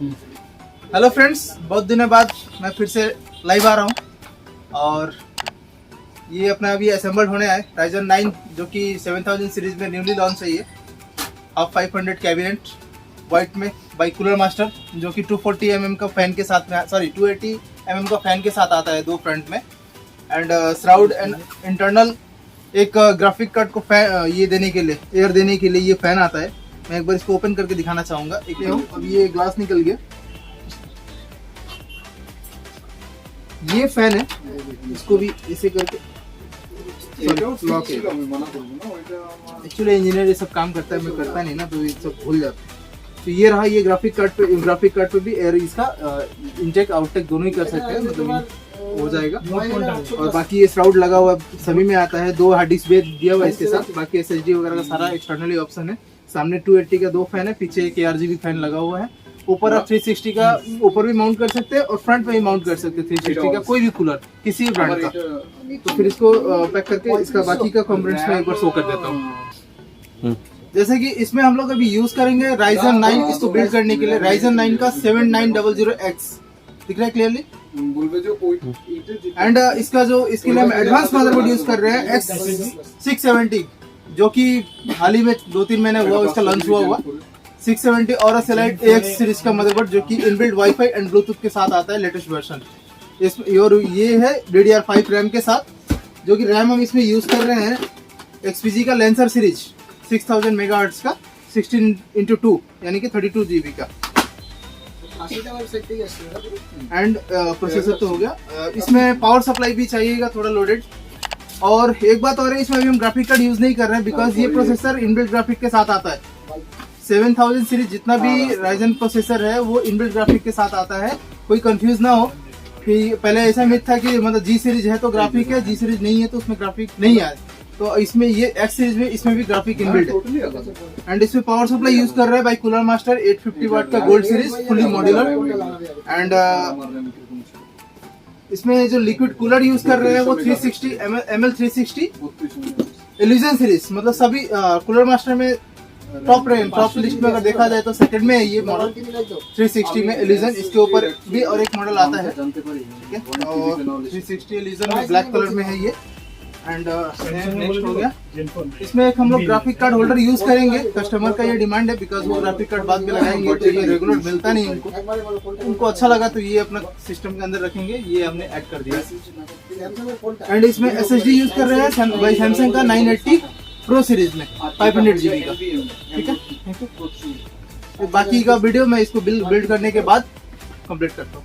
Hello friends, बहुत दिनों बाद मैं फिर से लाइव आ रहा हूँ और ये अपना अभी असेंबल्ड होने आए Ryzen 9 जो कि 7000 सीरीज में न्यूली लॉन्च है। ये हाफ 500 कैबिनेट वाइट में बाई कूलर मास्टर जो कि 240 mm का फैन के साथ में 280 mm का फैन के साथ आता है दो फ्रंट में एंड श्राउड एंड इंटरनल एक ग्राफिक कार्ड को फैन ये देने के लिए एयर देने के लिए ये फैन आता है। मैं एक बार इसको ओपन करके दिखाना चाहूँगा। एक अब ये ग्लास निकल गया, ये फैन है, इसको भी ऐसे करके लॉक है। एक्चुअली इंजीनियर ये सब काम करता है, मैं करता नहीं ना, तो ये सब भूल जाता है। तो ये रहा, ये ग्राफिक कार्ड पे भी एयर इसका इनटेक आउटटेक दोनों ही कर सकते हैं, मतलब हो जाएगा। और बाकी ये श्राउड लगा हुआ सभी में आता है, 2 हार्ड डिस्क बेस दिया हुआ है इसके साथ, बाकी एसएसडी वगैरह का सारा एक्सटर्नली ऑप्शन है। सामने 280 का 2 फैन है, पीछे एक ARGB फैन लगा हुआ है। ऊपर आप 360 का ऊपर भी माउंट कर सकते हैं और फ्रंट पे भी माउंट कर सकते हैं 360 का कोई भी कूलर किसी भी ब्रांड का। तो फिर इसको पैक करके इसका बाकी का कंपोनेंट्स में एक बार शो कर देता हूँ। जैसे कि इसमें हम लोग अभी यूज करेंगे Ryzen 9 इसको बिल्ड करने के लिए, Ryzen 9 का 7900X दिख रहा है क्लियरली। एंड इसका जो इसके लिए हम एडवांस मदरबोर्ड यूज कर रहे हैं X670 जो कि हाल ही में 2-3 महीने हुआ इसका लॉन्च हुआ 670 और Elite AX सीरीज का मदरबोर्ड जो कि इनबिल्ट वाईफाई एंड ब्लूटूथ के साथ आता है, लेटेस्ट वर्जन। और ये है DDR5 रैम के साथ, जो कि रैम हम इसमें यूज कर रहे हैं XPG का लेंसर सीरीज 6000 मेगाहर्ट्ज का 16x2 यानी कि 32 GB का। एंड प्रोसेसर तो हो गया, इसमें पावर सप्लाई भी चाहिएगा थोड़ा लोडेड। और एक बात और है, इसमें अभी हम ग्राफिक कार्ड यूज नहीं कर रहे हैं बिकॉज ये प्रोसेसर इनबिल्ट ग्राफिक के साथ आता है। 7000 सीरीज जितना भी राइजन प्रोसेसर है वो इनबिल्ट ग्राफिक के साथ आता है, कोई कंफ्यूज ना हो कि पहले ऐसा मिथ था कि मतलब G सीरीज है तो ग्राफिक है, G सीरीज नहीं है तो उसमें ग्राफिक नहीं है। तो इसमें ये X सीरीज में इसमें भी ग्राफिक इनबिल्ट है। एंड इसमें पावर सप्लाई यूज कर रहे हैं बाई कूलर मास्टर 850 वाट का gold series fully modular. And इसमें जो लिक्विड कूलर यूज कर रहे हैं वो 360 ml 360 इल्यूजन सीरीज, मतलब सभी कूलर मास्टर में टॉप लिस्ट में अगर देखा जाए तो सेकंड में है ये मॉडल 360 में इल्यूजन। इसके ऊपर भी और एक मॉडल आता है, ठीक है, और 360 इल्यूजन में ब्लैक कलर में है ये। एंड नेक्स्ट हो गया, इसमें एक हम लोग ग्राफिक कार्ड होल्डर यूज करेंगे, कस्टमर का ये डिमांड है बिकॉज वो ग्राफिक कार्ड बाद में लगाएंगे तो ये रेगुलर मिलता नहीं उनको अच्छा लगा तो ये अपना सिस्टम के अंदर रखेंगे, ये हमने ऐड कर दिया। एंड इसमें SSD यूज कर रहे हैं सैमसंग का 980 प्रो सीरीज में 500 GB का, ठीक है। तो बाकी का वीडियो मैं इसको बिल्ड करने के बाद कंप्लीट करता हूँ।